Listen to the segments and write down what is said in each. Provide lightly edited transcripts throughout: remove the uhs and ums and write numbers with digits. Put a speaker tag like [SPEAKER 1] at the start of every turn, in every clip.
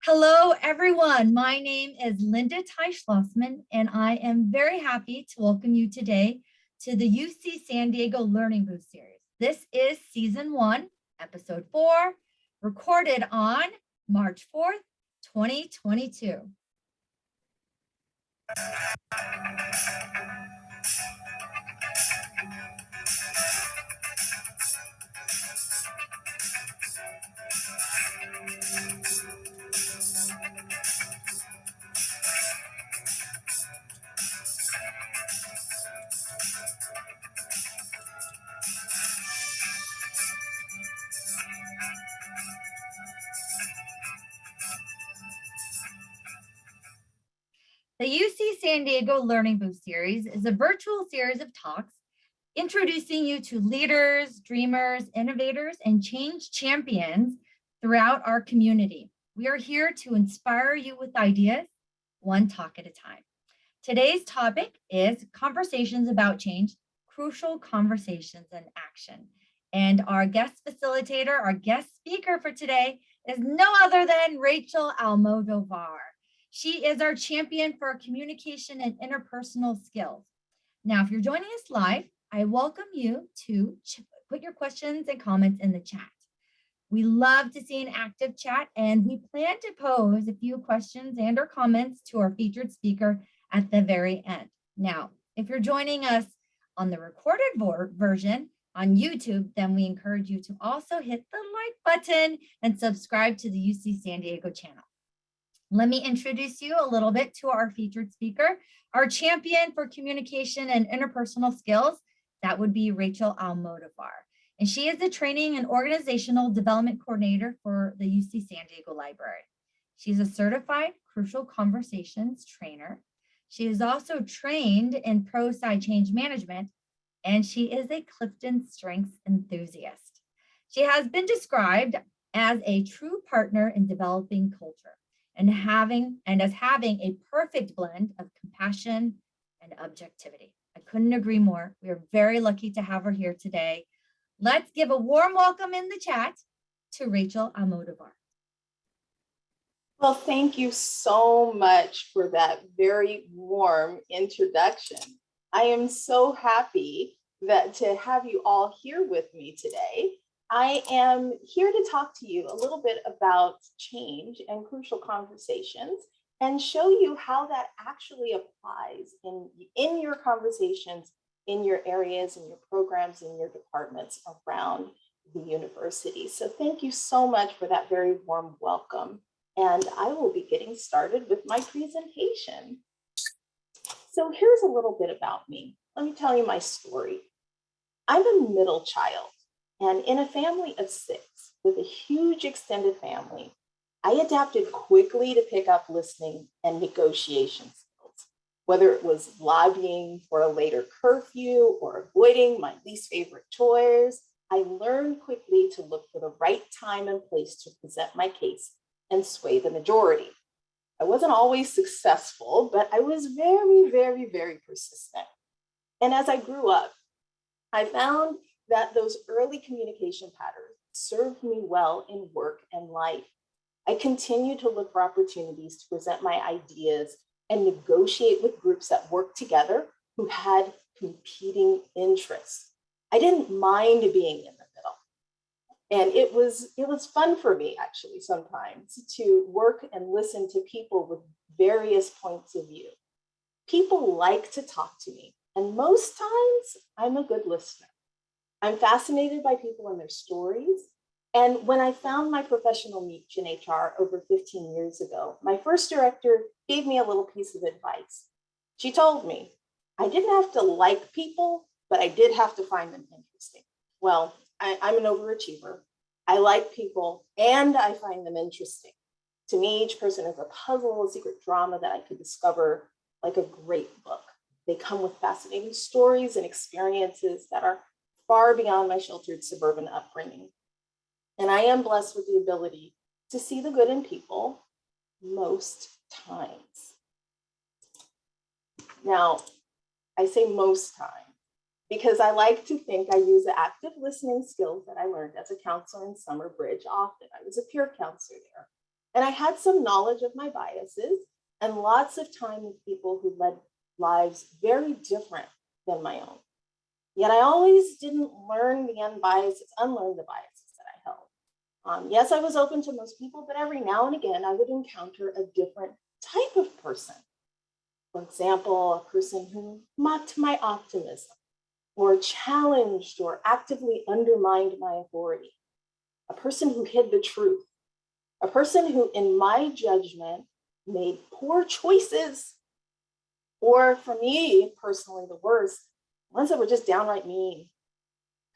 [SPEAKER 1] Hello, everyone. My name is Linda Ty-Schlossman, and I am very happy to welcome you today to the UC San Diego Learning Booth series. This is season 1, episode 4, recorded on March 4th, 2022. The UC San Diego Learning Booth series is a virtual series of talks introducing you to leaders, dreamers, innovators, and change champions throughout our community. We are here to inspire you with ideas, one talk at a time. Today's topic is conversations about change, crucial conversations in action. And our guest facilitator, our guest speaker for today is no other than Rachel Almodovar. She is our champion for communication and interpersonal skills. Now, if you're joining us live, I welcome you to put your questions and comments in the chat. We love to see an active chat, and we plan to pose a few questions and or comments to our featured speaker at the very end. Now, if you're joining us on the recorded version on YouTube, then we encourage you to also hit the like button and subscribe to the UC San Diego channel. Let me introduce you a little bit to our featured speaker, our champion for communication and interpersonal skills. That would be Rachel Almodovar. And she is the training and organizational development coordinator for the UC San Diego Library. She's a certified crucial conversations trainer. She is also trained in pro-sci change management, and she is a Clifton Strengths enthusiast. She has been described as a true partner in developing culture and as having a perfect blend of compassion and objectivity. I couldn't agree more. We are very lucky to have her here today. Let's give a warm welcome in the chat to Rachel Almodovar.
[SPEAKER 2] Well, thank you so much for that very warm introduction. I am so happy to have you all here with me today. I am here to talk to you a little bit about change and crucial conversations and show you how that actually applies in your conversations, in your areas, in your programs, in your departments around the university. So thank you so much for that very warm welcome. And I will be getting started with my presentation. So here's a little bit about me. Let me tell you my story. I'm a middle child, and in a family of 6 with a huge extended family, I adapted quickly to pick up listening and negotiation skills, whether it was lobbying for a later curfew or avoiding my least favorite chores. I learned quickly to look for the right time and place to present my case and sway the majority. I wasn't always successful, but I was very, very, very persistent. And as I grew up, I found that those early communication patterns served me well in work and life. I continued to look for opportunities to present my ideas and negotiate with groups that worked together who had competing interests. I didn't mind being in the middle. And it was fun for me, actually, sometimes to work and listen to people with various points of view. People like to talk to me, and most times I'm a good listener. I'm fascinated by people and their stories. And when I found my professional niche in HR over 15 years ago, my first director gave me a little piece of advice. She told me, I didn't have to like people, but I did have to find them interesting. Well, I'm an overachiever. I like people and I find them interesting. To me, each person is a puzzle, a secret drama that I could discover like a great book. They come with fascinating stories and experiences that are far beyond my sheltered suburban upbringing. And I am blessed with the ability to see the good in people most times. Now, I say most times because I like to think I use the active listening skills that I learned as a counselor in Summer Bridge often. I was a peer counselor there. And I had some knowledge of my biases and lots of time with people who led lives very different than my own. Yet I always didn't unlearn the biases that I held. Yes, I was open to most people, but every now and again, I would encounter a different type of person. For example, a person who mocked my optimism, or challenged or actively undermined my authority, a person who hid the truth, a person who, in my judgment, made poor choices, or for me personally, the worst, ones that were just downright mean.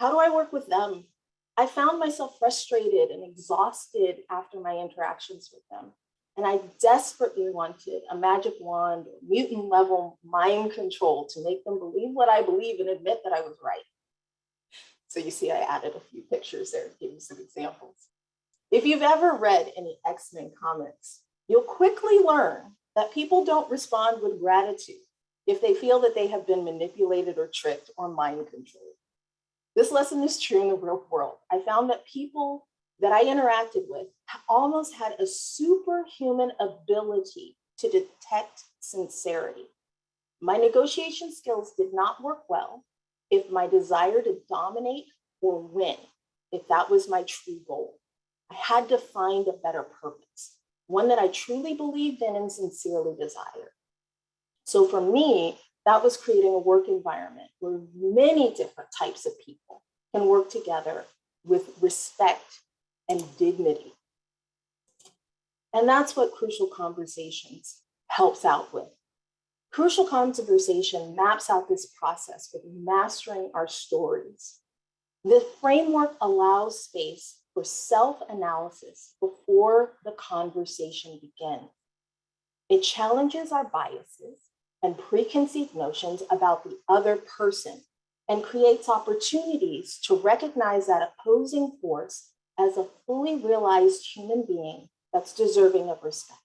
[SPEAKER 2] How do I work with them? I found myself frustrated and exhausted after my interactions with them. And I desperately wanted a magic wand or mutant level mind control to make them believe what I believe and admit that I was right. So you see, I added a few pictures there to give you some examples. If you've ever read any X-Men comics, you'll quickly learn that people don't respond with gratitude if they feel that they have been manipulated or tricked or mind controlled. This lesson is true in the real world. I found that people that I interacted with almost had a superhuman ability to detect sincerity. My negotiation skills did not work well if my desire to dominate or win, if that was my true goal. I had to find a better purpose, one that I truly believed in and sincerely desired. So for me, that was creating a work environment where many different types of people can work together with respect and dignity. And that's what Crucial Conversations helps out with. Crucial Conversation maps out this process with mastering our stories. The framework allows space for self-analysis before the conversation begins. It challenges our biases and preconceived notions about the other person and creates opportunities to recognize that opposing force as a fully realized human being that's deserving of respect.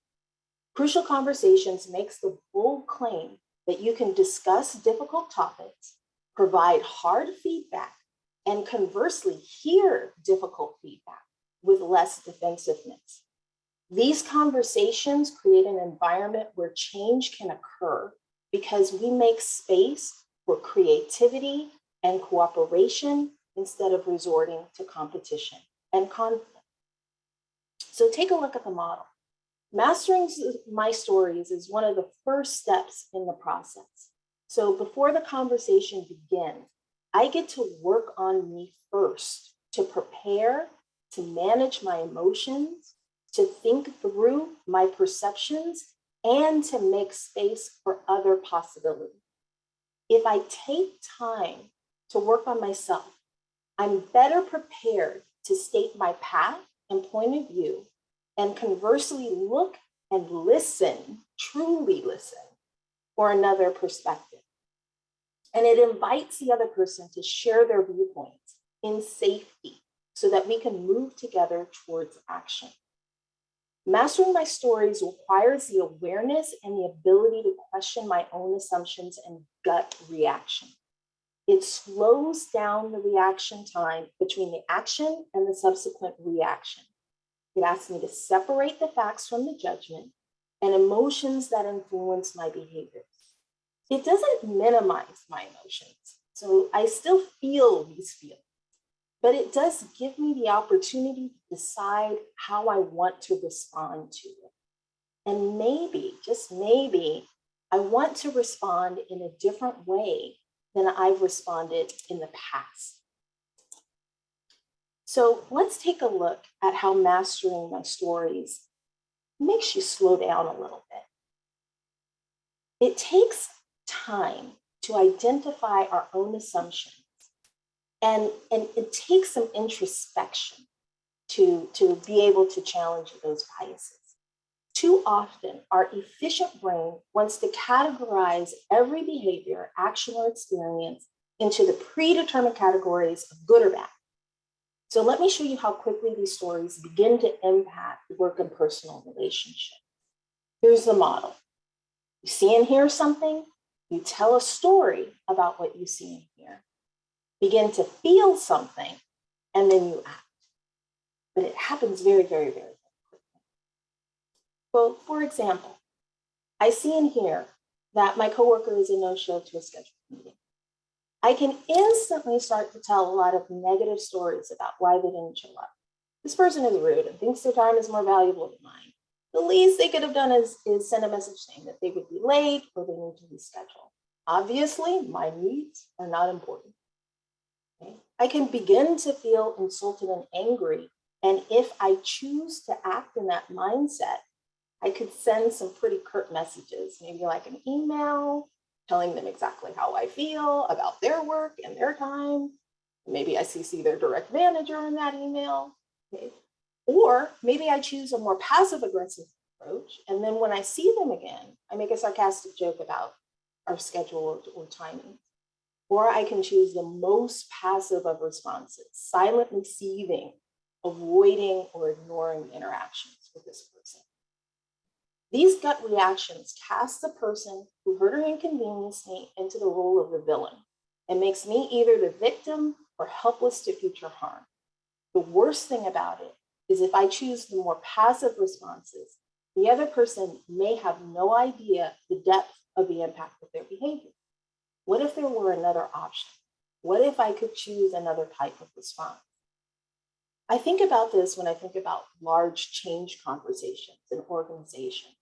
[SPEAKER 2] Crucial Conversations makes the bold claim that you can discuss difficult topics, provide hard feedback, and conversely hear difficult feedback with less defensiveness. These conversations create an environment where change can occur because we make space for creativity and cooperation instead of resorting to competition and conflict. So take a look at the model. Mastering my stories is one of the first steps in the process. So before the conversation begins, I get to work on me first to prepare, to manage my emotions, to think through my perceptions, and to make space for other possibilities. If I take time to work on myself, I'm better prepared to state my path and point of view, and conversely look and listen, truly listen, for another perspective. And it invites the other person to share their viewpoints in safety so that we can move together towards action. Mastering my stories requires the awareness and the ability to question my own assumptions and gut reaction. It slows down the reaction time between the action and the subsequent reaction. It asks me to separate the facts from the judgment and emotions that influence my behaviors. It doesn't minimize my emotions, so I still feel these feelings, but it does give me the opportunity to decide how I want to respond to it. And maybe, just maybe, I want to respond in a different way than I've responded in the past. So let's take a look at how mastering my stories makes you slow down a little bit. It takes time to identify our own assumptions, and it takes some introspection to be able to challenge those biases. Too often, our efficient brain wants to categorize every behavior, action, or experience into the predetermined categories of good or bad. So let me show you how quickly these stories begin to impact work and personal relationships. Here's the model. You see and hear something, you tell a story about what you see and hear. Begin to feel something, and then you act. But it happens very, very, very quickly. Well, for example, I see and hear that my coworker is a no-show to a scheduled meeting. I can instantly start to tell a lot of negative stories about why they didn't show up. This person is rude and thinks their time is more valuable than mine. The least they could have done is send a message saying that they would be late or they need to reschedule. Obviously, my needs are not important. Okay? I can begin to feel insulted and angry. And if I choose to act in that mindset, I could send some pretty curt messages, maybe like an email telling them exactly how I feel about their work and their time. Maybe I CC their direct manager in that email. Okay. Or maybe I choose a more passive aggressive approach. And then when I see them again, I make a sarcastic joke about our schedule or timing. Or I can choose the most passive of responses, silently seething, avoiding or ignoring interactions with this person. These gut reactions cast the person who hurt or inconvenienced me into the role of the villain and makes me either the victim or helpless to future harm. The worst thing about it is if I choose the more passive responses, the other person may have no idea the depth of the impact of their behavior. What if there were another option? What if I could choose another type of response? I think about this when I think about large change conversations in organizations.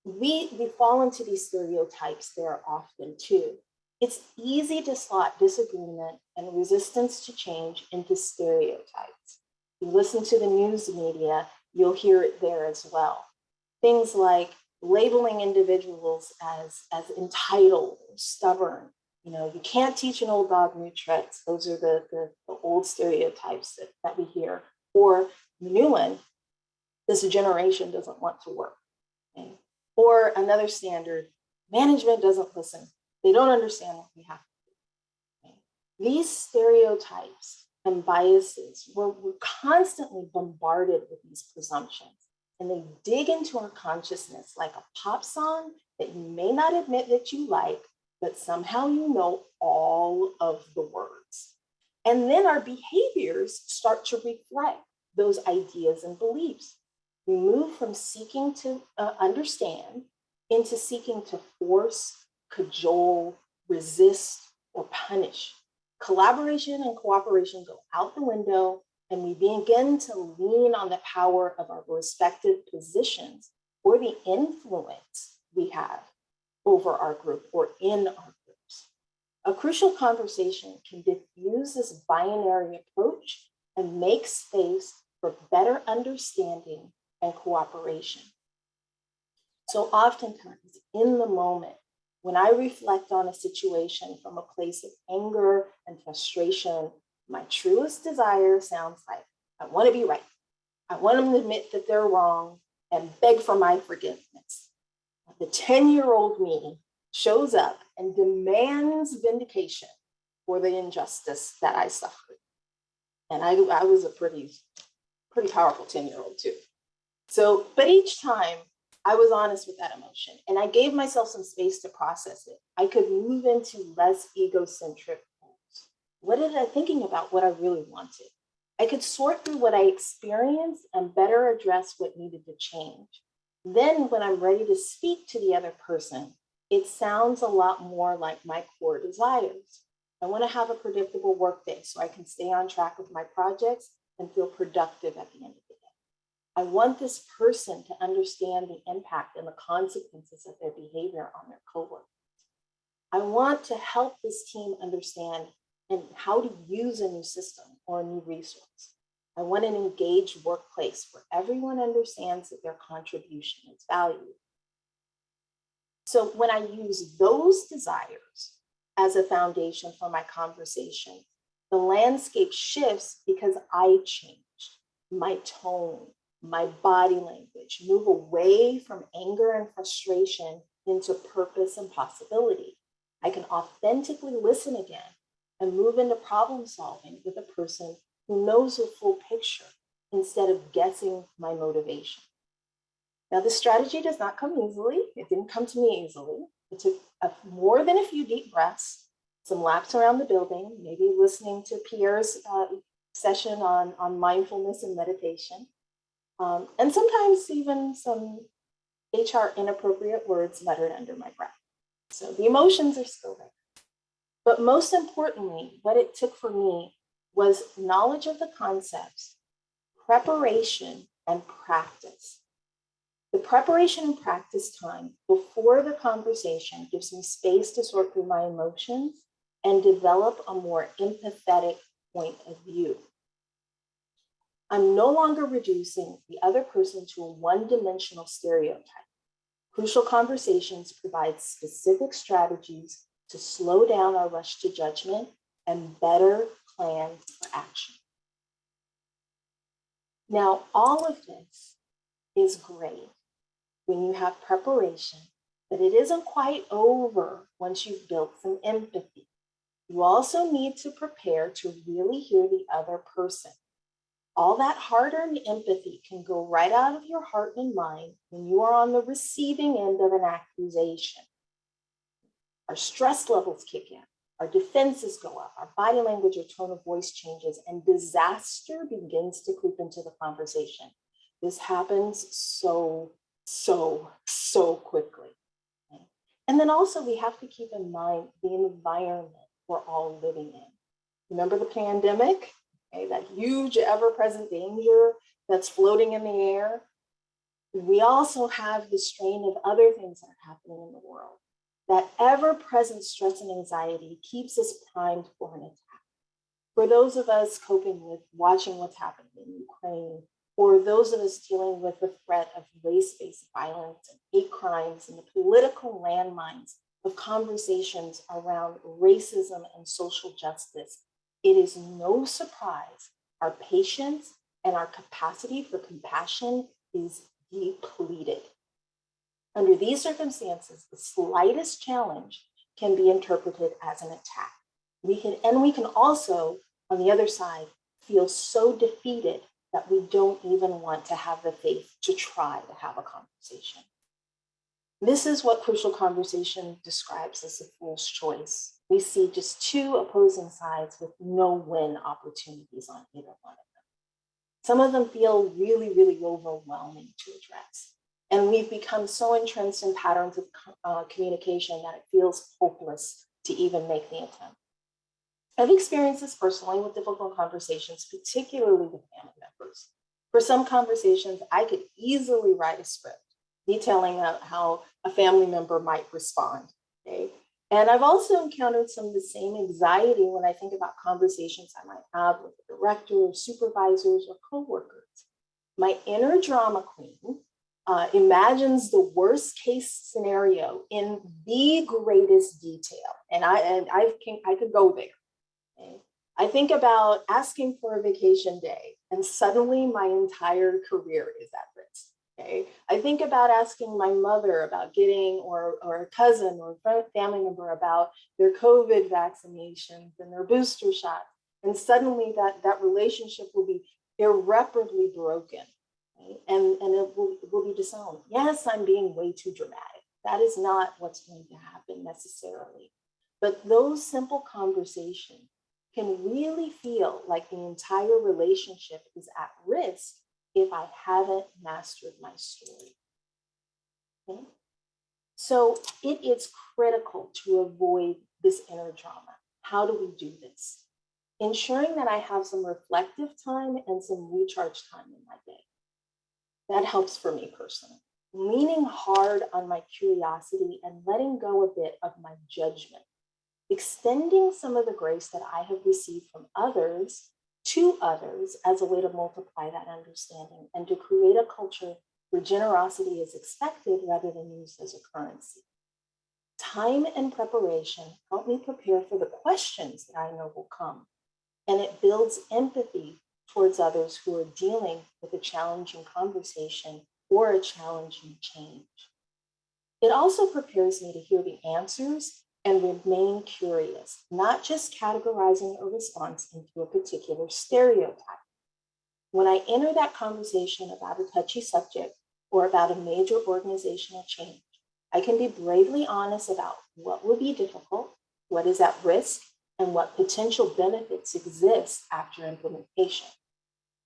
[SPEAKER 2] We fall into these stereotypes there often too. It's easy to slot disagreement and resistance to change into stereotypes. You listen to the news media, you'll hear it there as well. Things like labeling individuals as entitled or stubborn. You know, you can't teach an old dog new tricks. Those are the old stereotypes that we hear. Or the new one, this generation doesn't want to work. Okay? Or another standard, management doesn't listen. They don't understand what we have to do. Okay? These stereotypes and biases, we're constantly bombarded with these presumptions, and they dig into our consciousness like a pop song that you may not admit that you like, but somehow you know all of the words. And then our behaviors start to reflect those ideas and beliefs. We move from seeking to understand into seeking to force, cajole, resist, or punish. Collaboration and cooperation go out the window, and we begin to lean on the power of our respective positions or the influence we have over our group or in our groups. A crucial conversation can diffuse this binary approach and make space for better understanding and cooperation. So oftentimes in the moment, when I reflect on a situation from a place of anger and frustration, my truest desire sounds like, I want to be right. I want them to admit that they're wrong and beg for my forgiveness. The 10-year-old me shows up and demands vindication for the injustice that I suffered. And I was a pretty powerful 10-year-old too. So, but each time I was honest with that emotion and I gave myself some space to process it. I could move into less egocentric roles. What did I thinking about what I really wanted? I could sort through what I experienced and better address what needed to change. Then when I'm ready to speak to the other person, it sounds a lot more like my core desires. I want to have a predictable workday so I can stay on track with my projects and feel productive at the end of the day. I want this person to understand the impact and the consequences of their behavior on their coworkers. I want to help this team understand and how to use a new system or a new resource. I want an engaged workplace where everyone understands that their contribution is valued. So when I use those desires as a foundation for my conversation, the landscape shifts because I changed. My tone, my body language, move away from anger and frustration into purpose and possibility. I can authentically listen again and move into problem solving with a person who knows the full picture instead of guessing my motivation. Now, this strategy does not come easily. It didn't come to me easily. It took more than a few deep breaths, some laps around the building, maybe listening to Pierre's session on mindfulness and meditation, and sometimes even some HR inappropriate words muttered under my breath. So the emotions are still there. But most importantly, what it took for me was knowledge of the concepts, preparation, and practice. The preparation and practice time before the conversation gives me space to sort through my emotions and develop a more empathetic point of view. I'm no longer reducing the other person to a one-dimensional stereotype. Crucial conversations provide specific strategies to slow down our rush to judgment and better plan for action. Now, all of this is great when you have preparation, but it isn't quite over once you've built some empathy. You also need to prepare to really hear the other person. All that hard-earned empathy can go right out of your heart and mind when you are on the receiving end of an accusation. Our stress levels kick in, our defenses go up, our body language or tone of voice changes, and disaster begins to creep into the conversation. This happens so quickly. Okay? And then also we have to keep in mind the environment we're all living in. Remember the pandemic? Okay, that huge ever-present danger that's floating in the air. We also have the strain of other things that are happening in the world. That ever-present stress and anxiety keeps us primed for an attack. For those of us coping with watching what's happening in Ukraine, or those of us dealing with the threat of race-based violence and hate crimes and the political landmines of conversations around racism and social justice, it is no surprise our patience and our capacity for compassion is depleted. Under these circumstances, the slightest challenge can be interpreted as an attack. We can also, on the other side, feel so defeated that we don't even want to have the faith to try to have a conversation. This is what Crucial Conversation describes as a fool's choice. We see just two opposing sides with no win opportunities on either one of them. Some of them feel really overwhelming to address. And we've become so entrenched in patterns of communication that it feels hopeless to even make the attempt. I've experienced this personally with difficult conversations, particularly with family members. For some conversations, I could easily write a script detailing how a family member might respond. Okay? And I've also encountered some of the same anxiety when I think about conversations I might have with a director or supervisors or coworkers. My inner drama queen imagines the worst case scenario in the greatest detail. And I could go there. Okay? I think about asking for a vacation day and suddenly my entire career is at risk. Okay? I think about asking my mother about getting, or a cousin or a family member about their COVID vaccinations and their booster shot. And suddenly that relationship will be irreparably broken. Okay? And it will be disowned. Yes, I'm being way too dramatic. That is not what's going to happen necessarily. But those simple conversations can really feel like the entire relationship is at risk if I haven't mastered my story. Okay? So it is critical to avoid this inner drama. How do we do this? Ensuring that I have some reflective time and some recharge time in my day. That helps for me personally. Leaning hard on my curiosity and letting go a bit of my judgment. Extending some of the grace that I have received from others to others as a way to multiply that understanding and to create a culture where generosity is expected rather than used as a currency. Time and preparation help me prepare for the questions that I know will come, and it builds empathy towards others who are dealing with a challenging conversation or a challenging change. It also prepares me to hear the answers and remain curious, not just categorizing a response into a particular stereotype. When I enter that conversation about a touchy subject or about a major organizational change, I can be bravely honest about what will be difficult, what is at risk, and what potential benefits exist after implementation.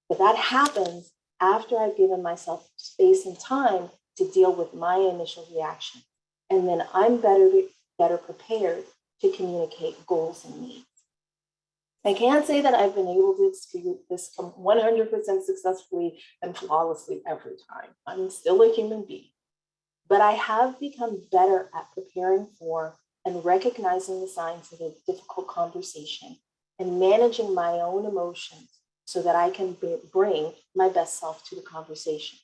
[SPEAKER 2] But that happens after I've given myself space and time to deal with my initial reaction. And then I'm better prepared to communicate goals and needs. I can't say that I've been able to execute this 100% successfully and flawlessly every time. I'm still a human being, but I have become better at preparing for and recognizing the signs of a difficult conversation and managing my own emotions so that I can bring my best self to the conversation.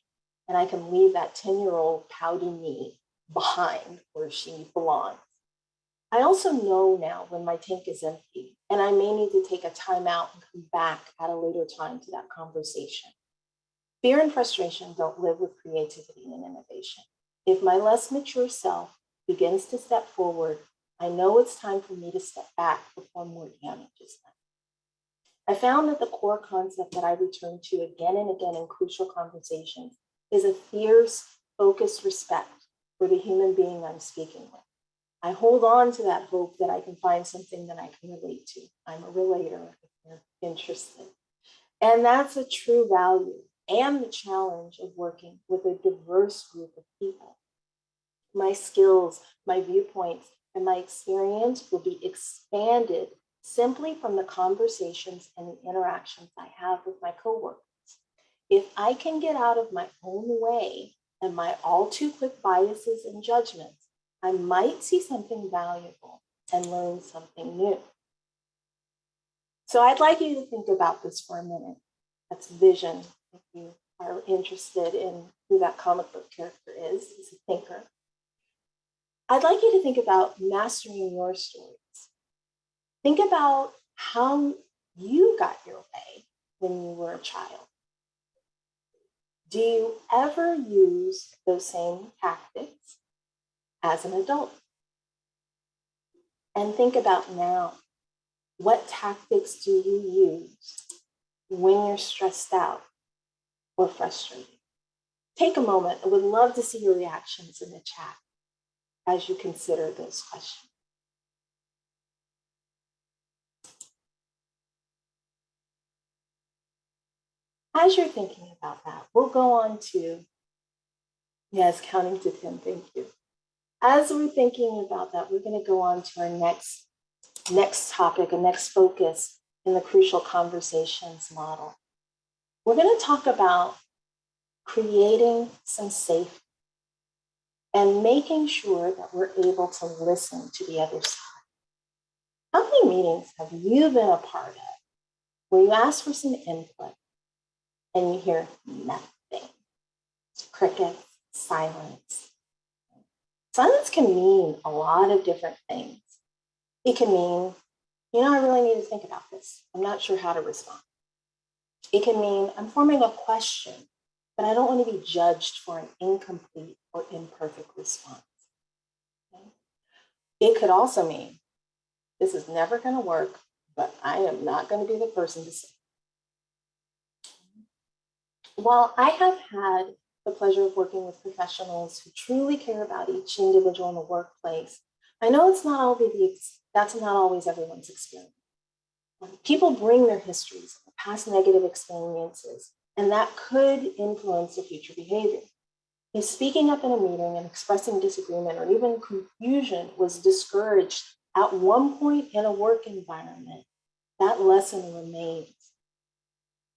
[SPEAKER 2] And I can leave that 10-year-old pouty me behind where she belongs. I also know now when my tank is empty and I may need to take a time out and come back at a later time to that conversation. Fear and frustration don't live with creativity and innovation. If my less mature self begins to step forward, I know it's time for me to step back before more damage is done. I found that the core concept that I return to again and again in crucial conversations is a fierce, focused respect for the human being I'm speaking with. I hold on to that hope that I can find something that I can relate to. I'm a relator if you're interested. And that's a true value and the challenge of working with a diverse group of people. My skills, my viewpoints, and my experience will be expanded simply from the conversations and the interactions I have with my coworkers. If I can get out of my own way and my all too quick biases and judgments, I might see something valuable and learn something new. So I'd like you to think about this for a minute. That's vision. If you are interested in who that comic book character is, he's a thinker. I'd like you to think about mastering your stories. Think about how you got your way when you were a child. Do you ever use those same tactics as an adult? And think about now, what tactics do you use when you're stressed out or frustrated? Take a moment. I would love to see your reactions in the chat as you consider those questions. As you're thinking about that, we'll go on to, yes, counting to 10, thank you. As we're thinking about that, we're going to go on to our next topic, a next focus in the Crucial Conversations model. We're going to talk about creating some safety and making sure that we're able to listen to the other side. How many meetings have you been a part of where you ask for some input and you hear nothing? Crickets, silence. Silence can mean a lot of different things. It can mean, I really need to think about this. I'm not sure how to respond. It can mean I'm forming a question, but I don't want to be judged for an incomplete or imperfect response. Okay? It could also mean this is never going to work, but I am not going to be the person to say. While I have had the pleasure of working with professionals who truly care about each individual in the workplace, I know that's not always everyone's experience. People bring their histories, past negative experiences, and that could influence their future behavior. If speaking up in a meeting and expressing disagreement or even confusion was discouraged at one point in a work environment, that lesson remains.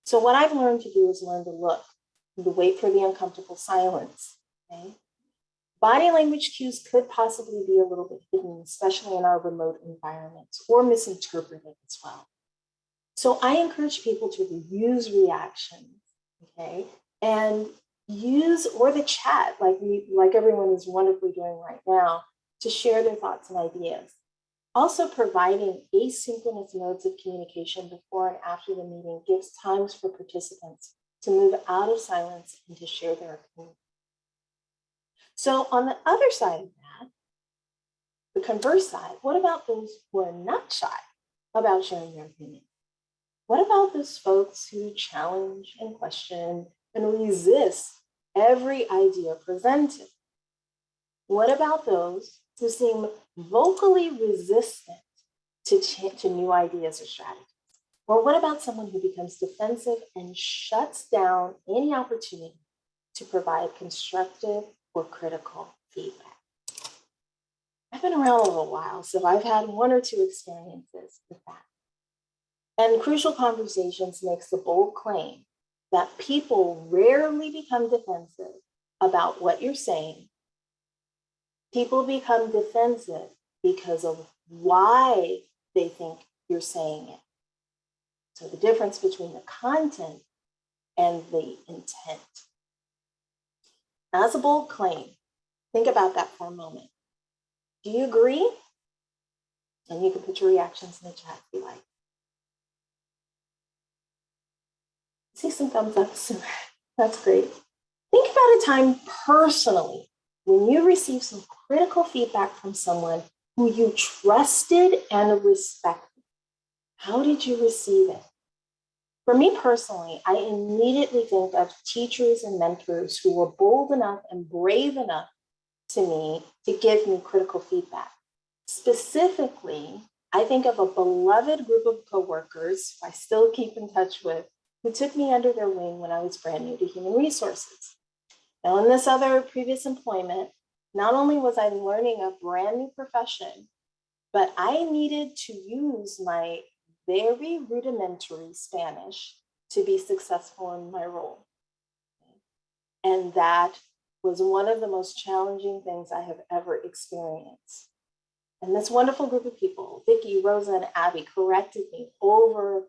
[SPEAKER 2] So what I've learned to do is learn to look, to wait for the uncomfortable silence. Okay? Body language cues could possibly be a little bit hidden, especially in our remote environments, or misinterpreted as well. So I encourage people to use reactions, okay, and use, or the chat, like everyone is wonderfully doing right now, to share their thoughts and ideas. Also, providing asynchronous modes of communication before and after the meeting gives times for participants to move out of silence and to share their opinion. So on the other side of that, the converse side, what about those who are not shy about sharing their opinion? What about those folks who challenge and question and resist every idea presented? What about those who seem vocally resistant to new ideas or strategies? Or what about someone who becomes defensive and shuts down any opportunity to provide constructive or critical feedback. I've been around a little while, so I've had one or two experiences with that. And Crucial Conversations makes the bold claim that people rarely become defensive about what you're saying. People become defensive because of why they think you're saying it. So the difference between the content and the intent. Now, that's a bold claim. Think about that for a moment. Do you agree? And you can put your reactions in the chat if you like. See some thumbs up. That's great. Think about a time personally when you received some critical feedback from someone who you trusted and respected. How did you receive it? For me personally, I immediately think of teachers and mentors who were bold enough and brave enough to me to give me critical feedback. Specifically, I think of a beloved group of coworkers I still keep in touch with who took me under their wing when I was brand new to human resources. Now, in this other previous employment, not only was I learning a brand new profession, but I needed to use my very rudimentary Spanish to be successful in my role. And that was one of the most challenging things I have ever experienced. And this wonderful group of people, Vicki, Rosa, and Abby, corrected me over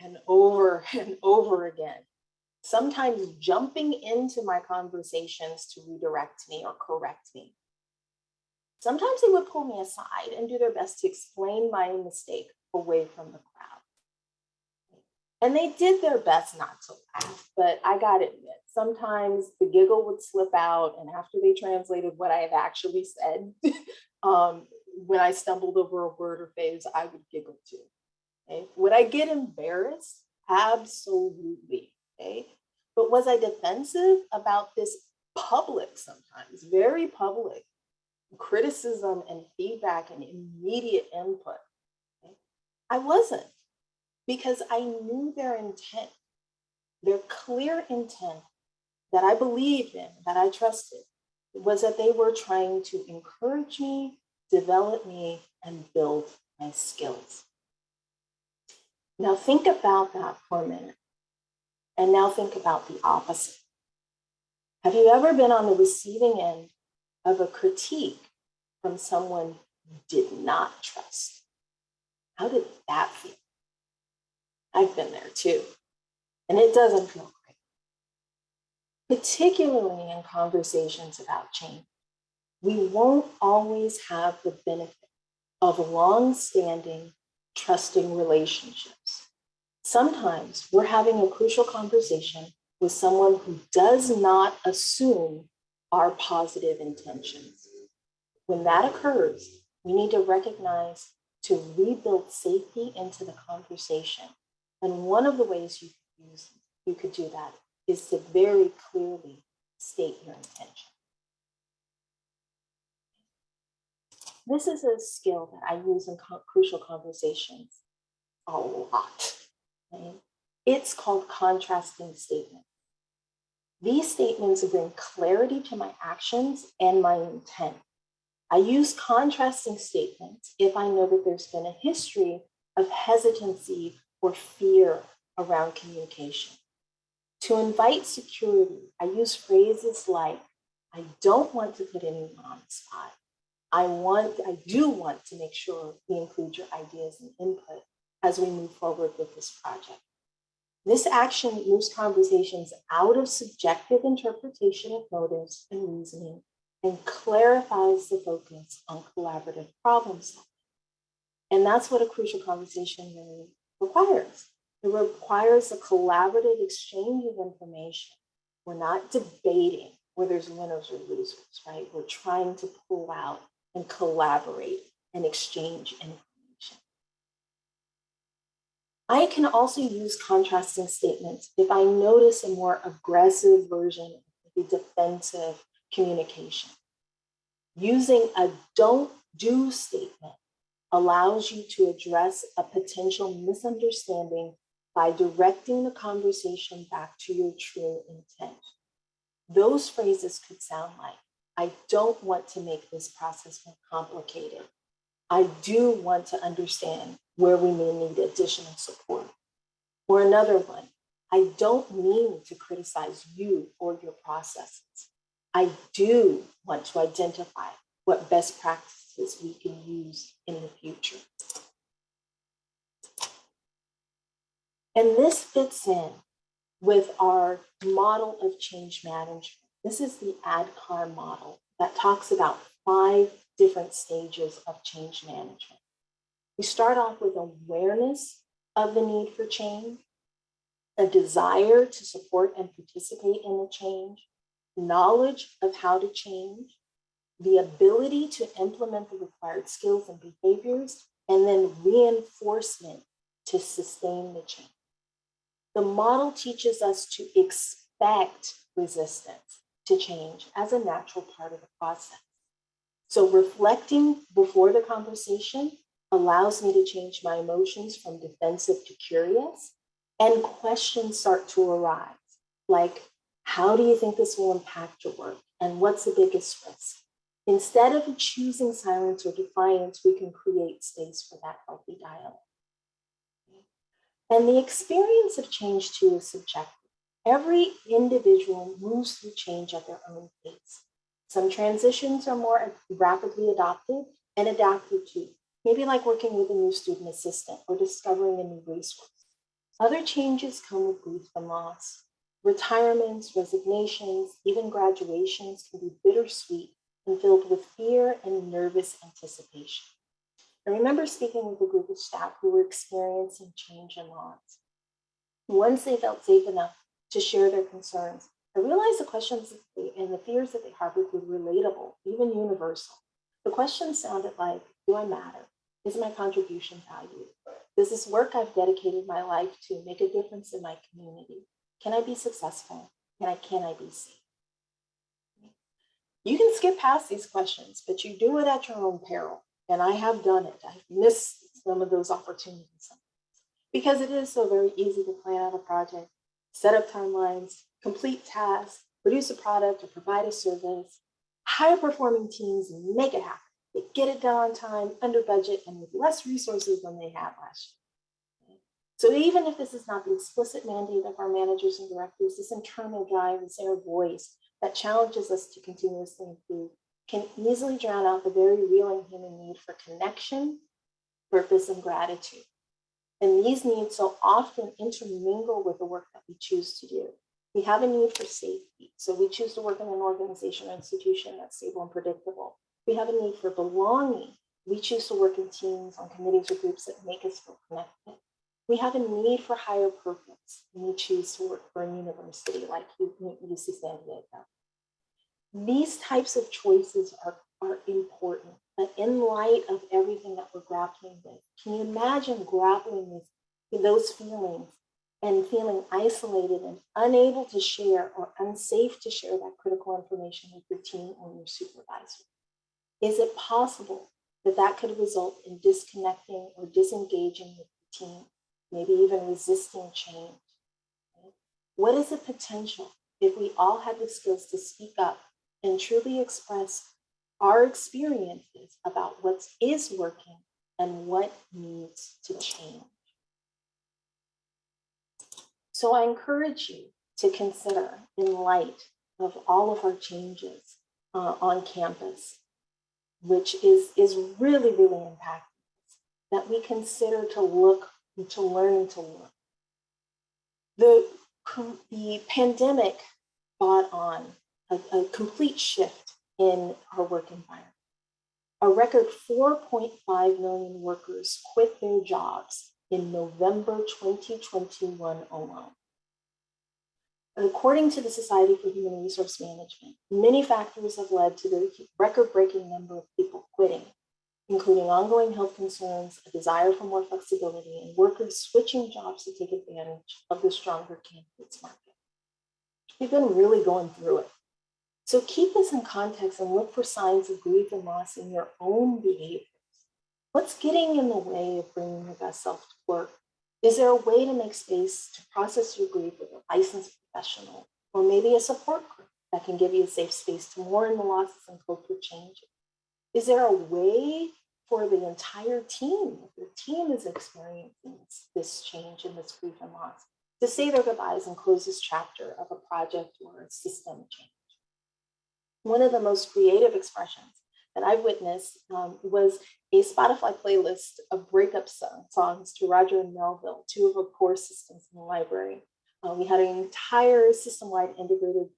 [SPEAKER 2] and over again, sometimes jumping into my conversations to redirect me or correct me. Sometimes they would pull me aside and do their best to explain my mistake away from the crowd. And they did their best not to laugh, but I gotta admit, sometimes the giggle would slip out, and after they translated what I had actually said, when I stumbled over a word or phrase, I would giggle too. Okay? Would I get embarrassed? Absolutely. Okay? But was I defensive about this public, sometimes very public criticism and feedback and immediate input? Okay? I wasn't, because I knew their intent, their clear intent that I believed in, that I trusted, was that they were trying to encourage me, develop me, and build my skills. Now think about that for a minute. And now think about the opposite. Have you ever been on the receiving end of a critique from someone you did not trust? How did that feel? I've been there too. And it doesn't feel great. Particularly in conversations about change. We won't always have the benefit of long-standing, trusting relationships. Sometimes we're having a crucial conversation with someone who does not assume our positive intentions. When that occurs, we need to recognize to rebuild safety into the conversation. And one of the ways you could do that is to very clearly state your intention. This is a skill that I use in crucial conversations a lot. Okay? It's called contrasting statements. These statements bring clarity to my actions and my intent. I use contrasting statements if I know that there's been a history of hesitancy or fear around communication. To invite security, I use phrases like, I don't want to put anyone on the spot. I do want to make sure we include your ideas and input as we move forward with this project. This action moves conversations out of subjective interpretation of motives and reasoning and clarifies the focus on collaborative problem solving. And that's what a crucial conversation really requires. It requires a collaborative exchange of information. We're not debating where there's winners or losers, right? We're trying to pull out and collaborate and exchange information. I can also use contrasting statements if I notice a more aggressive version of the defensive communication. Using a don't do statement allows you to address a potential misunderstanding by directing the conversation back to your true intent. Those phrases could sound like, I don't want to make this process more complicated. I do want to understand where we may need additional support. Or another one, I don't mean to criticize you or your processes. I do want to identify what best practices we can use in the future. And this fits in with our model of change management. This is the ADKAR model that talks about 5 different stages of change management. We start off with awareness of the need for change, a desire to support and participate in the change, knowledge of how to change, the ability to implement the required skills and behaviors, and then reinforcement to sustain the change. The model teaches us to expect resistance to change as a natural part of the process. So reflecting before the conversation allows me to change my emotions from defensive to curious, and questions start to arise, like, how do you think this will impact your work? And what's the biggest risk? Instead of choosing silence or defiance, we can create space for that healthy dialogue. And the experience of change, too, is subjective. Every individual moves through change at their own pace. Some transitions are more rapidly adopted and adapted to, maybe like working with a new student assistant or discovering a new resource. Other changes come with grief and loss. Retirements, resignations, even graduations can be bittersweet and filled with fear and nervous anticipation. I remember speaking with a group of staff who were experiencing change and loss. Once they felt safe enough to share their concerns, I realized the questions and the fears that they harbored were relatable, even universal. The questions sounded like, do I matter? Is my contribution valued? Does this work I've dedicated my life to make a difference in my community? Can I be successful? Can I be safe? You can skip past these questions, but you do it at your own peril. And I have done it. I've missed some of those opportunities because it is so very easy to plan out a project, set up timelines, complete tasks, produce a product or provide a service, hire performing teams and make it happen. They get it done on time, under budget, and with less resources than they had last year. So even if this is not the explicit mandate of our managers and directors, this internal drive, this inner voice that challenges us to continuously improve can easily drown out the very real and human need for connection, purpose, and gratitude. And these needs so often intermingle with the work that we choose to do. We have a need for safety, so we choose to work in an organization or institution that's stable and predictable. We have a need for belonging. We choose to work in teams, on committees or groups that make us feel connected. We have a need for higher purpose, and we choose to work for a university like UC San Diego. These types of choices are important, but in light of everything that we're grappling with, can you imagine grappling with those feelings and feeling isolated and unable to share or unsafe to share that critical information with your team or your supervisor? Is it possible that that could result in disconnecting or disengaging with the team, maybe even resisting change? What is the potential if we all had the skills to speak up and truly express our experiences about what is working and what needs to change? So I encourage you to consider, in light of all of our changes on campus, which is really, really impactful, that we consider to look, to learn and to look. The pandemic brought on a complete shift in our work environment. A record 4.5 million workers quit their jobs in November 2021 alone. According to the Society for Human Resource Management, many factors have led to the record-breaking number of people quitting, including ongoing health concerns, a desire for more flexibility, and workers switching jobs to take advantage of the stronger candidates market. We've been really going through it. So keep this in context and look for signs of grief and loss in your own behaviors. What's getting in the way of bringing your best self to work? Is there a way to make space to process your grief with a licensed professional or maybe a support group? that can give you a safe space to mourn the losses and cope with change? Is there a way for the entire team, if your team is experiencing this change and this grief and loss, to say their goodbyes and close this chapter of a project or a system change? One of the most creative expressions that I've witnessed was a Spotify playlist of breakup songs to Roger and Melville, two of our core systems in the library. We had an entire system-wide integrated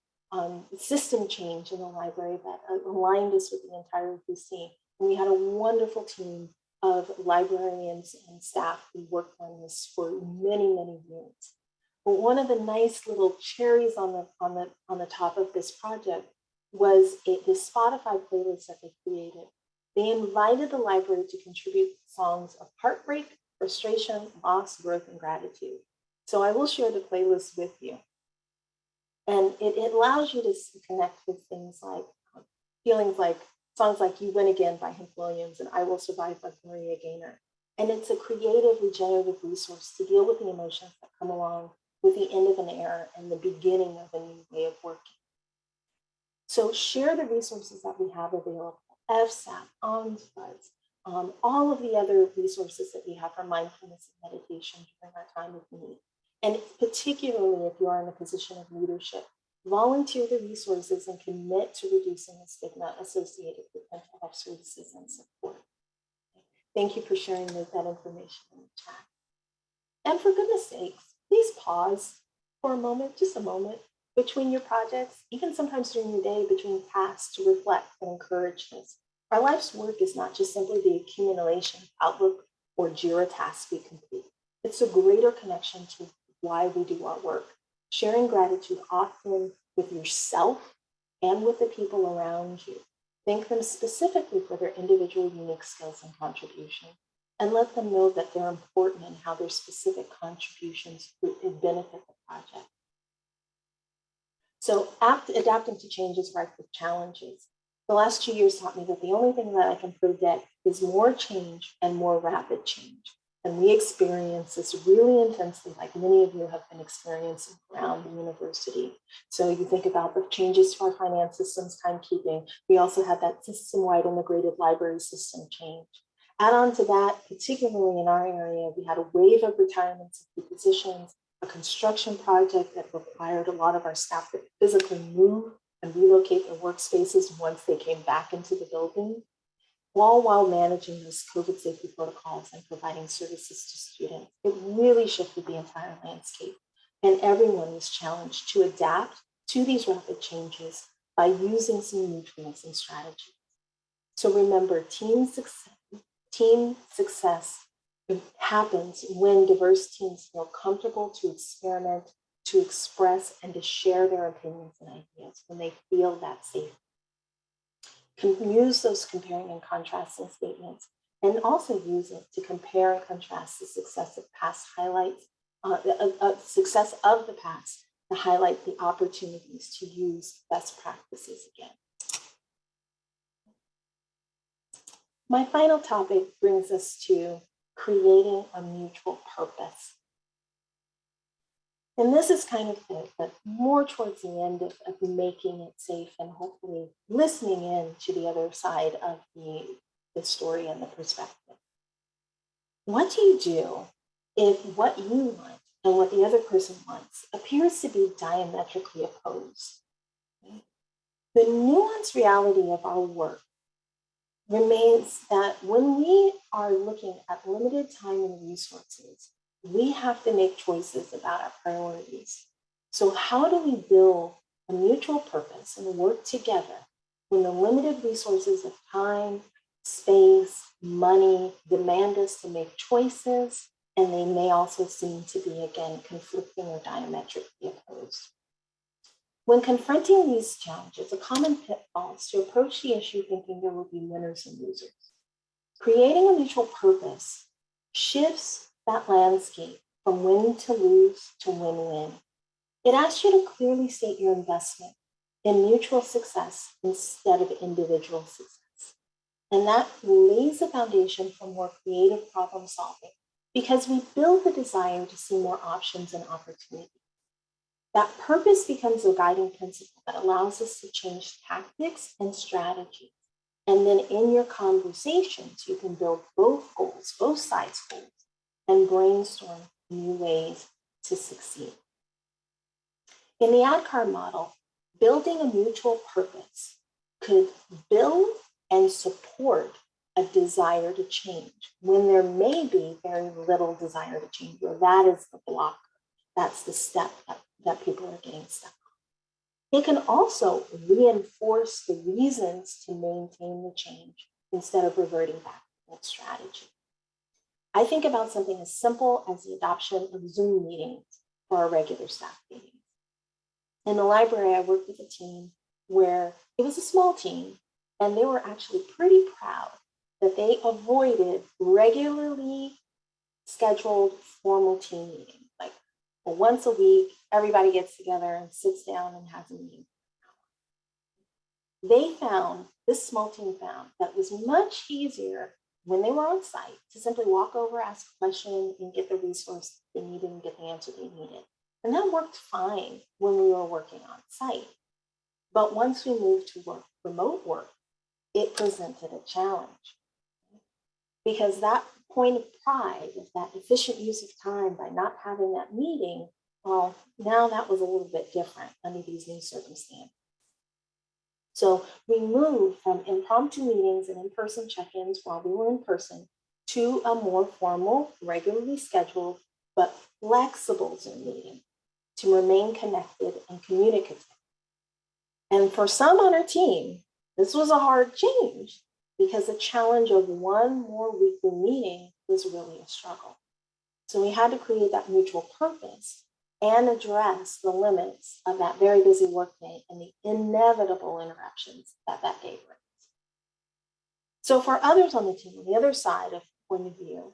[SPEAKER 2] system change in the library that aligned us with the entire PC. And we had a wonderful team of librarians and staff who worked on this for many, many years. But one of the nice little cherries on the top of this project was this Spotify playlist that they created. They invited the library to contribute songs of heartbreak, frustration, loss, growth, and gratitude. So I will share the playlist with you. And it allows you to connect with things like feelings like songs like You Win Again by Hank Williams and I Will Survive by Maria Gaynor. And it's a creative, regenerative resource to deal with the emotions that come along with the end of an era and the beginning of a new way of working. So share the resources that we have available, FSAP, ONSBUDS, all of the other resources that we have for mindfulness and meditation during our time of need. And particularly if you are in a position of leadership, volunteer the resources and commit to reducing the stigma associated with mental health services and support. Thank you for sharing that information in the chat. And for goodness sakes, please pause for a moment, just a moment, between your projects, even sometimes during your day, between tasks to reflect and encourage this. Our life's work is not just simply the accumulation of Outlook or JIRA tasks we complete. It's a greater connection to why we do our work. Sharing gratitude often with yourself and with the people around you. Thank them specifically for their individual unique skills and contributions, and let them know that they're important and how their specific contributions benefit the project. So adapting to change is rife with challenges. The last 2 years taught me that the only thing that I can predict is more change and more rapid change. And we experience this really intensely, like many of you have been experiencing around the university. So you think about the changes to our finance systems, timekeeping. We also had that system-wide integrated library system change. Add on to that, particularly in our area, we had a wave of retirements of key positions, a construction project that required a lot of our staff to physically move and relocate their workspaces once they came back into the building, while managing those COVID safety protocols and providing services to students. It really shifted the entire landscape, and everyone was challenged to adapt to these rapid changes by using some new tools and strategies. So remember, team success happens when diverse teams feel comfortable to experiment, to express, and to share their opinions and ideas when they feel that safe. Can use those comparing and contrasting statements, and also use it to compare and contrast the success of past highlights, success of the past to highlight the opportunities to use best practices again. My final topic brings us to creating a mutual purpose. And this is kind of it, but more towards the end of making it safe and hopefully listening in to the other side of the story and the perspective. What do you do if what you want and what the other person wants appears to be diametrically opposed? Okay? The nuanced reality of our work remains that when we are looking at limited time and resources, we have to make choices about our priorities. So how do we build a mutual purpose and work together when the limited resources of time, space, money demand us to make choices, and they may also seem to be, again, conflicting or diametrically opposed? When confronting these challenges, a common pitfall is to approach the issue thinking there will be winners and losers. Creating a mutual purpose shifts that landscape from win to lose to win-win. It asks you to clearly state your investment in mutual success instead of individual success. And that lays the foundation for more creative problem solving because we build the desire to see more options and opportunities. That purpose becomes a guiding principle that allows us to change tactics and strategies. And then in your conversations, you can build both goals, both sides' goals, and brainstorm new ways to succeed. In the ADKAR model, building a mutual purpose could build and support a desire to change when there may be very little desire to change, or that is the blocker. That's the step that people are getting stuck on. It can also reinforce the reasons to maintain the change instead of reverting back to that strategy. I think about something as simple as the adoption of Zoom meetings for our regular staff meetings. In the library, I worked with a team where it was a small team, and they were actually pretty proud that they avoided regularly scheduled formal team meetings. Like once a week, everybody gets together and sits down and has a meeting. They found, this small team found, that it was much easier when they were on site to simply walk over, ask a question, and get the resource they needed and get the answer they needed. And that worked fine when we were working on site. But once we moved to remote work, it presented a challenge. Because that point of pride, of that efficient use of time by not having that meeting, well, now that was a little bit different under these new circumstances. So we moved from impromptu meetings and in-person check-ins while we were in person to a more formal, regularly scheduled, but flexible Zoom meeting to remain connected and communicative. And for some on our team, this was a hard change because the challenge of one more weekly meeting was really a struggle. So we had to create that mutual purpose and address the limits of that very busy workday and the inevitable interruptions that that day brings. So for others on the team, on the other side of point of view,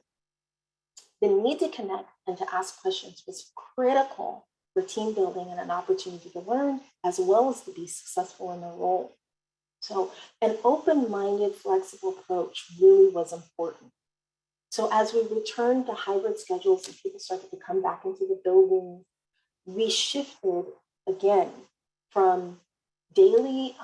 [SPEAKER 2] the need to connect and to ask questions was critical for team building and an opportunity to learn, as well as to be successful in their role. So an open-minded, flexible approach really was important. So as we returned to hybrid schedules and people started to come back into the building, we shifted again from daily,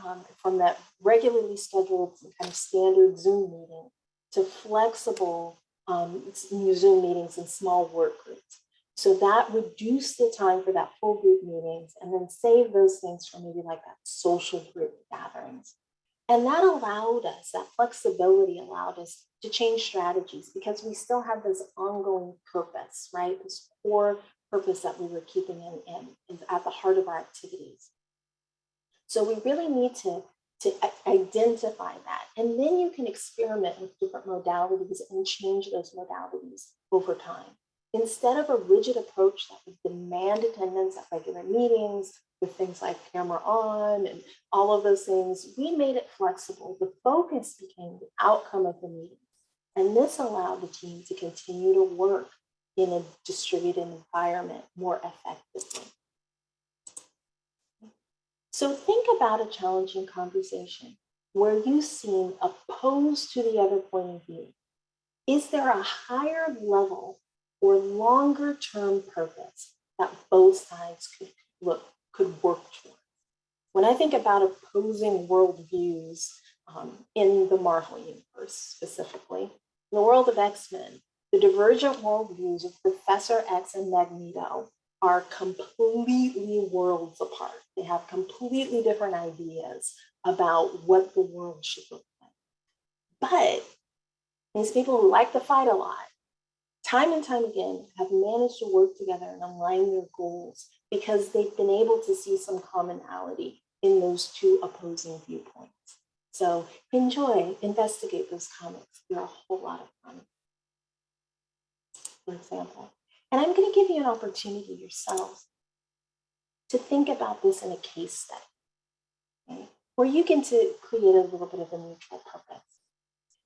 [SPEAKER 2] from that regularly scheduled kind of standard Zoom meeting to flexible Zoom meetings and small work groups. So that reduced the time for that full group meetings and then saved those things for maybe like that social group gatherings. And that allowed us, that flexibility allowed us to change strategies because we still had this ongoing purpose, right? This core purpose that we were keeping in at the heart of our activities. So we really need to identify that. And then you can experiment with different modalities and change those modalities over time. Instead of a rigid approach that would demand attendance at regular meetings with things like camera on and all of those things, we made it flexible. The focus became the outcome of the meetings. And this allowed the team to continue to work in a distributed environment more effectively. So think about a challenging conversation where you seem opposed to the other point of view. Is there a higher level or longer term purpose that both sides could work toward? When I think about opposing worldviews in the Marvel universe specifically, in the world of X-Men, the divergent worldviews of Professor X and Magneto are completely worlds apart. They have completely different ideas about what the world should look like. But these people who like to fight a lot, time and time again, have managed to work together and align their goals because they've been able to see some commonality in those two opposing viewpoints. So enjoy, investigate those comics. There are a whole lot of comics, for example. And I'm going to give you an opportunity yourselves to think about this in a case study, okay, where you can create a little bit of a mutual purpose.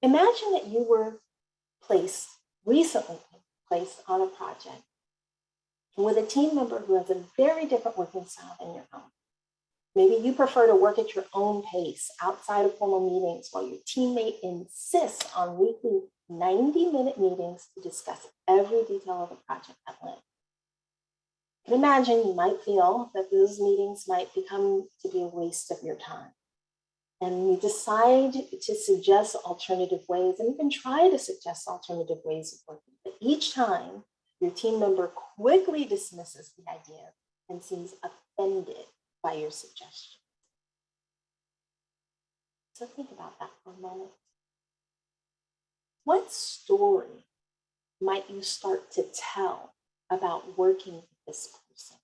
[SPEAKER 2] Imagine that you were recently placed on a project with a team member who has a very different working style than your own. Maybe you prefer to work at your own pace outside of formal meetings while your teammate insists on weekly 90-minute meetings to discuss every detail of the project at length. can imagine you might feel that those meetings might become to be a waste of your time. And you decide to suggest alternative ways and even try to suggest alternative ways of working. But each time, your team member quickly dismisses the idea and seems offended by your suggestion. So think about that for a moment. What story might you start to tell about working with this person?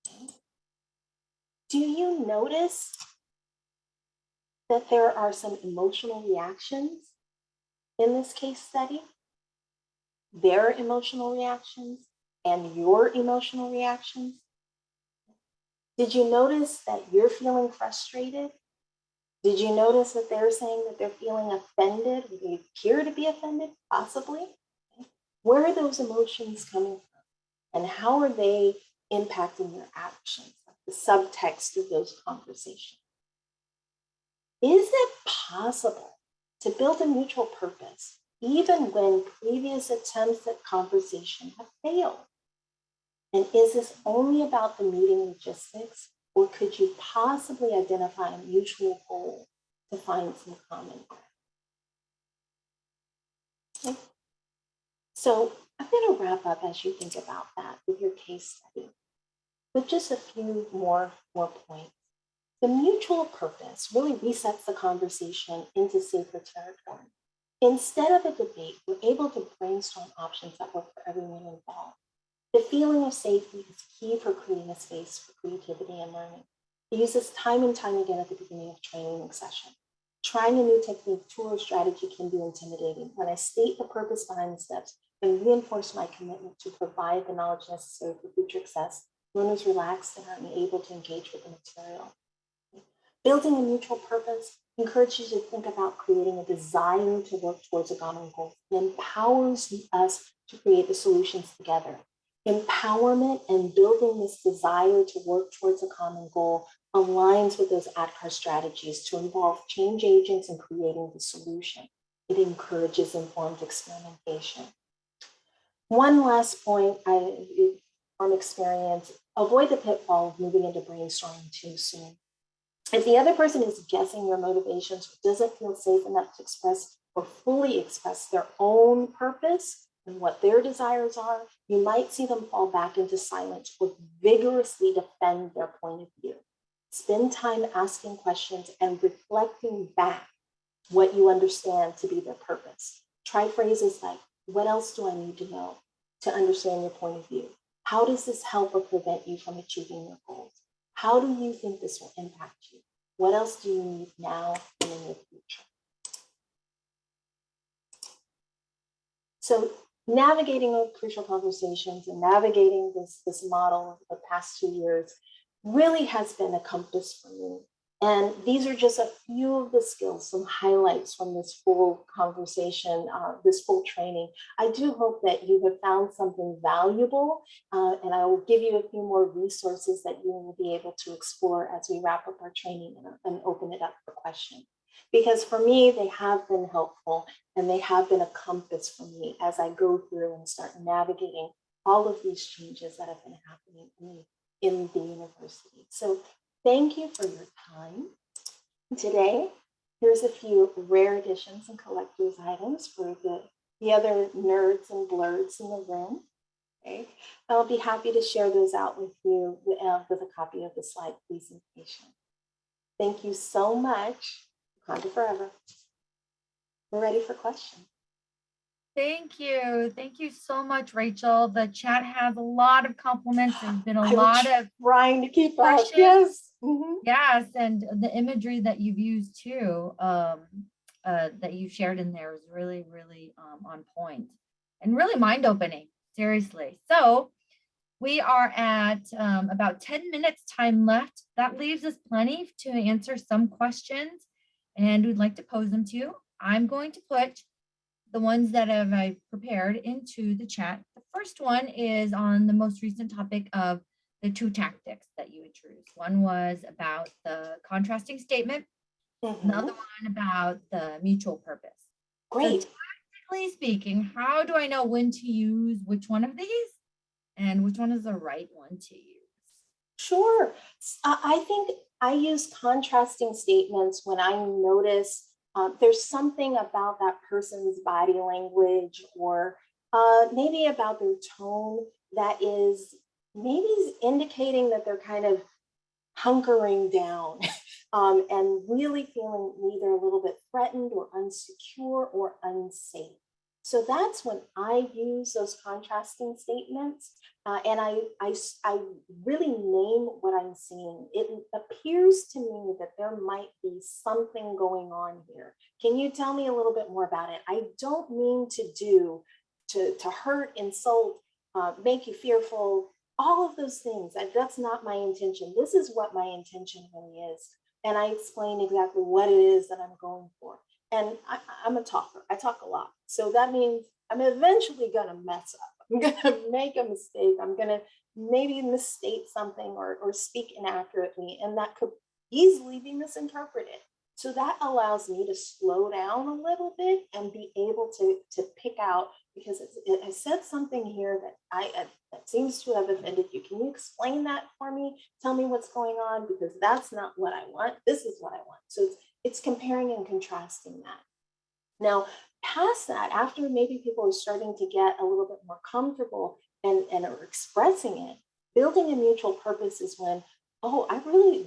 [SPEAKER 2] Okay. Do you notice that there are some emotional reactions in this case study? Their emotional reactions and your emotional reactions? Did you notice that you're feeling frustrated? Did you notice that they're saying that they're feeling offended? Or they appear to be offended, possibly? Where are those emotions coming from? And how are they impacting your actions, the subtext of those conversations? Is it possible to build a mutual purpose even when previous attempts at conversation have failed? And is this only about the meeting logistics, or could you possibly identify a mutual goal to find some common ground? Okay. So I'm going to wrap up as you think about that with your case study with just a few more points. The mutual purpose really resets the conversation into safer territory. Instead of a debate, we're able to brainstorm options that work for everyone involved. The feeling of safety is key for creating a space for creativity and learning. I use this time and time again at the beginning of training session. Trying a new technique, tool, or strategy can be intimidating. When I state the purpose behind the steps and reinforce my commitment to provide the knowledge necessary for future success, learners relax and are able to engage with the material. Building a mutual purpose encourages you to think about creating a desire to work towards a common goal. It empowers us to create the solutions together. Empowerment and building this desire to work towards a common goal aligns with those ADKAR strategies to involve change agents in creating the solution. It encourages informed experimentation. One last point from experience, avoid the pitfall of moving into brainstorming too soon. If the other person is guessing your motivations or doesn't feel safe enough to express or fully express their own purpose and what their desires are, you might see them fall back into silence or vigorously defend their point of view. Spend time asking questions and reflecting back what you understand to be their purpose. Try phrases like, what else do I need to know to understand your point of view? How does this help or prevent you from achieving your goals? How do you think this will impact you? What else do you need now and in the future? So navigating those crucial conversations and navigating this model of the past 2 years really has been a compass for me. And these are just a few of the skills, some highlights from this full conversation, this full training. I do hope that you have found something valuable, and I will give you a few more resources that you will be able to explore as we wrap up our training and open it up for questions. Because for me, they have been helpful and they have been a compass for me as I go through and start navigating all of these changes that have been happening in the university. So thank you for your time today. Here's a few rare editions and collector's items for the other nerds and blurs in the room. Okay, I'll be happy to share those out with you with a copy of the slide presentation. Thank you so much. Wakanda forever. We're ready for questions.
[SPEAKER 1] Thank you. Thank you so much, Rachel. The chat has a lot of compliments. There's been a lot of
[SPEAKER 2] trying to keep up. Yes. Mm-hmm.
[SPEAKER 1] Yes, and the imagery that you've used too, that you shared in there is really, really on point and really mind-opening, seriously. So we are at about 10 minutes time left. That leaves us plenty to answer some questions, and we'd like to pose them to you. I'm going to put the ones that I prepared into the chat. The first one is on the most recent topic of the two tactics that you introduced. One was about the contrasting statement, and the other one about the mutual purpose.
[SPEAKER 2] Great.
[SPEAKER 1] So, practically speaking, how do I know when to use which one of these? and which one is the right one to use?
[SPEAKER 2] Sure. I think I use contrasting statements when I notice there's something about that person's body language or maybe about their tone that is maybe indicating that they're kind of hunkering down and really feeling either a little bit threatened or unsecure or unsafe. So that's when I use those contrasting statements and I really name what I'm seeing. It appears to me that there might be something going on here. Can you tell me a little bit more about it? I don't mean to hurt, insult, make you fearful, all of those things. That's not my intention. This is what my intention really is. And I explain exactly what it is that I'm going for. And I'm a talker. I talk a lot. So that means I'm eventually going to mess up. I'm going to make a mistake. I'm going to maybe misstate something or speak inaccurately. And that could easily be misinterpreted. So that allows me to slow down a little bit and be able to pick out, because I said something here that seems to have offended you. Can you explain that for me? Tell me what's going on, because that's not what I want. This is what I want. So it's comparing and contrasting that. Now, past that, after maybe people are starting to get a little bit more comfortable and are expressing it, building a mutual purpose is when, oh,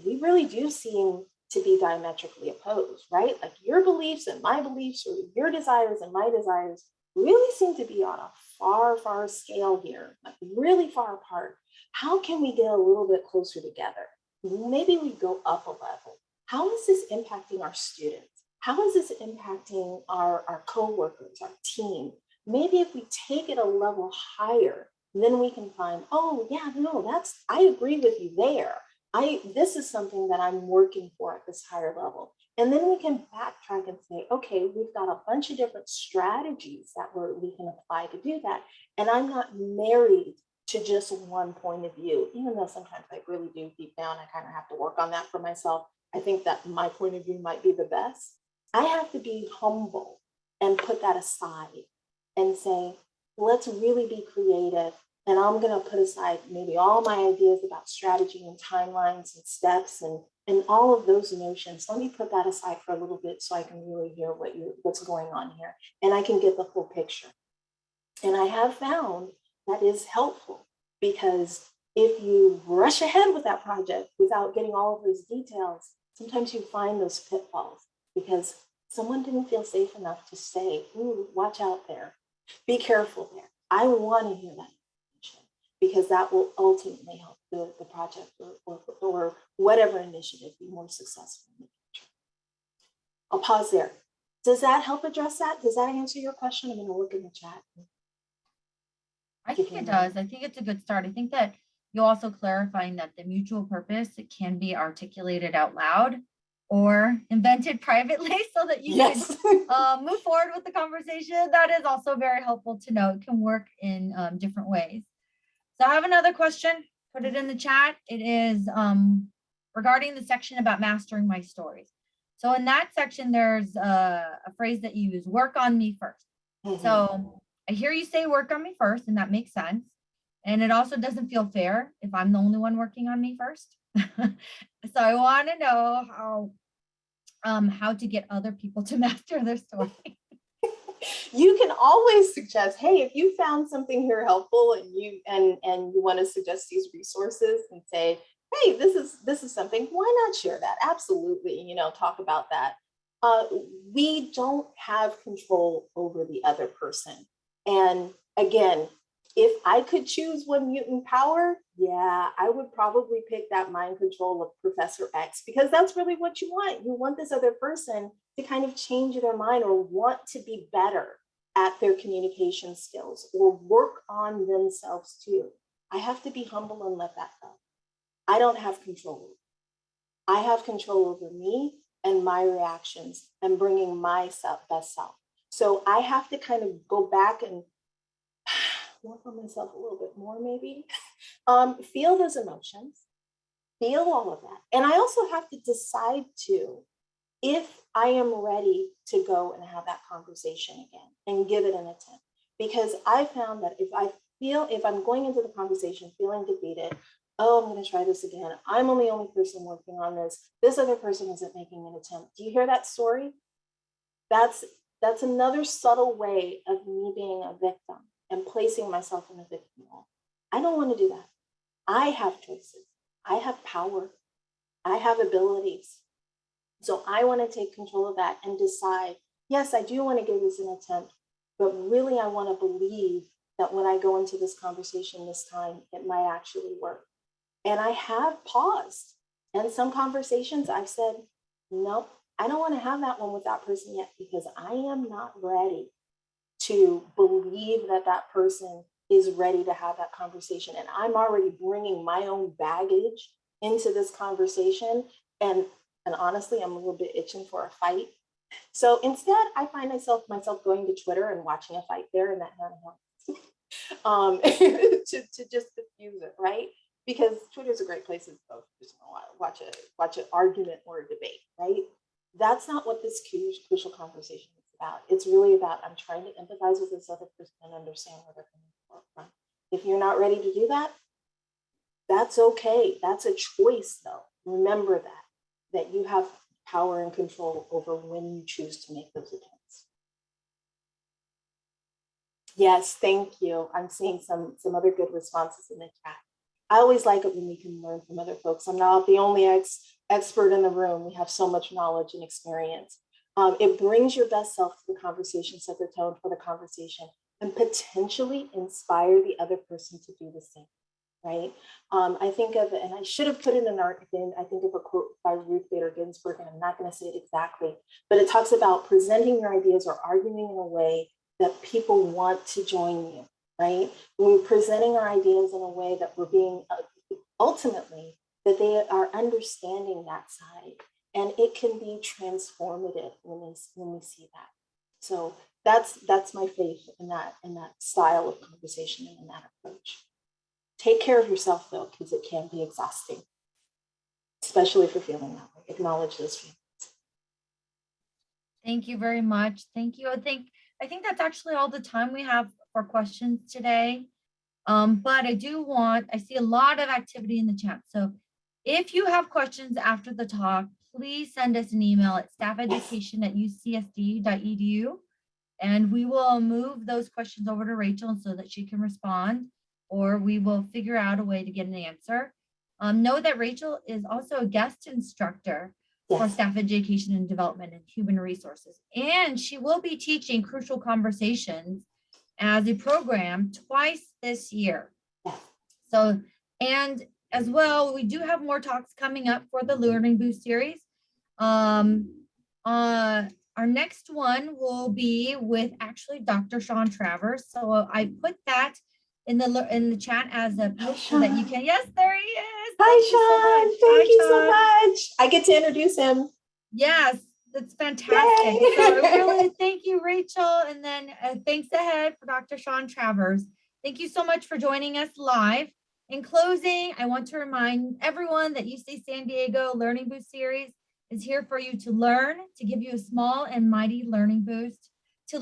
[SPEAKER 2] we really do seem to be diametrically opposed, right? Like your beliefs and my beliefs, or your desires and my desires, really seem to be on a far, far scale here, like really far apart. How can we get a little bit closer together? Maybe we go up a level. How is this impacting our students? How is this impacting our coworkers, our team? Maybe if we take it a level higher, then we can find, oh yeah, no, I agree with you there. This is something that I'm working for at this higher level. And then we can backtrack and say, okay, we've got a bunch of different strategies that we can apply to do that. And I'm not married to just one point of view, even though sometimes I really do deep down, I kind of have to work on that for myself. I think that my point of view might be the best. I have to be humble and put that aside and say, let's really be creative. And I'm going to put aside maybe all my ideas about strategy and timelines and steps and all of those notions. Let me put that aside for a little bit so I can really hear what's going on here, and I can get the full picture. And I have found that is helpful, because if you rush ahead with that project without getting all of those details, sometimes you find those pitfalls because someone didn't feel safe enough to say, ooh, watch out there, be careful there. I want to hear that, because that will ultimately help the project or whatever initiative be more successful in the future. I'll pause there. Does that help address that? Does that answer your question? I'm going to look in the chat.
[SPEAKER 1] I think it does. I think it's a good start. I think that you also clarifying that the mutual purpose, it can be articulated out loud or invented privately so that you can move forward with the conversation. That is also very helpful to know. It can work in different ways. So I have another question. Put it in the chat. It is regarding the section about mastering my stories. So in that section, there's a phrase that you use, work on me first. Mm-hmm. So I hear you say work on me first, and that makes sense. And it also doesn't feel fair if I'm the only one working on me first. So I want to know how to get other people to master their story.
[SPEAKER 2] You can always suggest, hey, if you found something here helpful and you want to suggest these resources and say, hey, this is something, why not share that? Absolutely, talk about that. We don't have control over the other person. And again, if I could choose one mutant power, yeah, I would probably pick that mind control of Professor X, because that's really what you want. You want this other person to kind of change their mind or want to be better at their communication skills or work on themselves too. I have to be humble and let that go. I don't have control. I have control over me and my reactions and bringing my best self. So I have to kind of go back and work on myself a little bit more, maybe. Feel those emotions, feel all of that. And I also have to decide too, if I am ready to go and have that conversation again and give it an attempt. Because I found that if if I'm going into the conversation feeling defeated, oh, I'm going to try this again. I'm the only person working on this. This other person isn't making an attempt. Do you hear that story? That's another subtle way of me being a victim and placing myself in a victim role. I don't want to do that. I have choices. I have power. I have abilities. So I want to take control of that and decide, yes, I do want to give this an attempt, but really I want to believe that when I go into this conversation this time, it might actually work. And I have paused. And some conversations I've said, nope, I don't want to have that one with that person yet because I am not ready to believe that that person is ready to have that conversation. And I'm already bringing my own baggage into this conversation. And honestly, I'm a little bit itching for a fight. So instead, I find myself going to Twitter and watching a fight there, and that kind of helps to just diffuse it, right? Because Twitter is a great place to go just watch an argument or a debate, right? That's not what this crucial conversation is about. It's really about I'm trying to empathize with this other person and understand where they're coming from. If you're not ready to do that, that's okay. That's a choice, though. Remember that you have power and control over when you choose to make those attempts. Yes, thank you. I'm seeing some other good responses in the chat. I always like it when we can learn from other folks. I'm not the only expert in the room. We have so much knowledge and experience. It brings your best self to the conversation, set the tone for the conversation, and potentially inspire the other person to do the same, right? I think of, and I should have put in an article, I think of a quote by Ruth Bader Ginsburg, and I'm not going to say it exactly, but it talks about presenting your ideas or arguing in a way that people want to join you, right? We're presenting our ideas in a way that we're being, ultimately, that they are understanding that side. And it can be transformative when we see that. So that's my faith in that style of conversation and in that approach. Take care of yourself, though, because it can be exhausting, especially if you're feeling that way. Acknowledge those feelings.
[SPEAKER 1] Thank you very much. Thank you. I think that's actually all the time we have for questions today. But I see a lot of activity in the chat. So if you have questions after the talk, please send us an email at staffeducation@ucsd.edu. And we will move those questions over to Rachel so that she can respond, or we will figure out a way to get an answer. Know that Rachel is also a guest instructor for staff education and development and human resources. And she will be teaching Crucial Conversations as a program twice this year. So, and as well, we do have more talks coming up for the Learning Boost series. Our next one will be with actually Dr. Sean Travers. So I put that in the chat as a poster that you can. Yes, there he is.
[SPEAKER 2] Hi, Sean. Thank you so much. I get to introduce him.
[SPEAKER 1] Yes, that's fantastic. Yay. So really, thank you, Rachel. And then thanks ahead for Dr. Sean Travers. Thank you so much for joining us live. In closing, I want to remind everyone that UC San Diego Learning Boost series is here for you to learn, to give you a small and mighty learning boost, to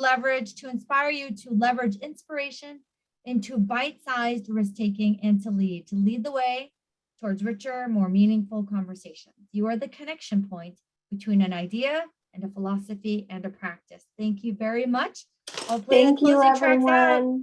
[SPEAKER 1] inspire you to leverage inspiration into bite-sized risk-taking, and to lead the way towards richer, more meaningful conversations. You are the connection point between an idea and a philosophy and a practice. Thank you very much. I'll play the closing tracks out.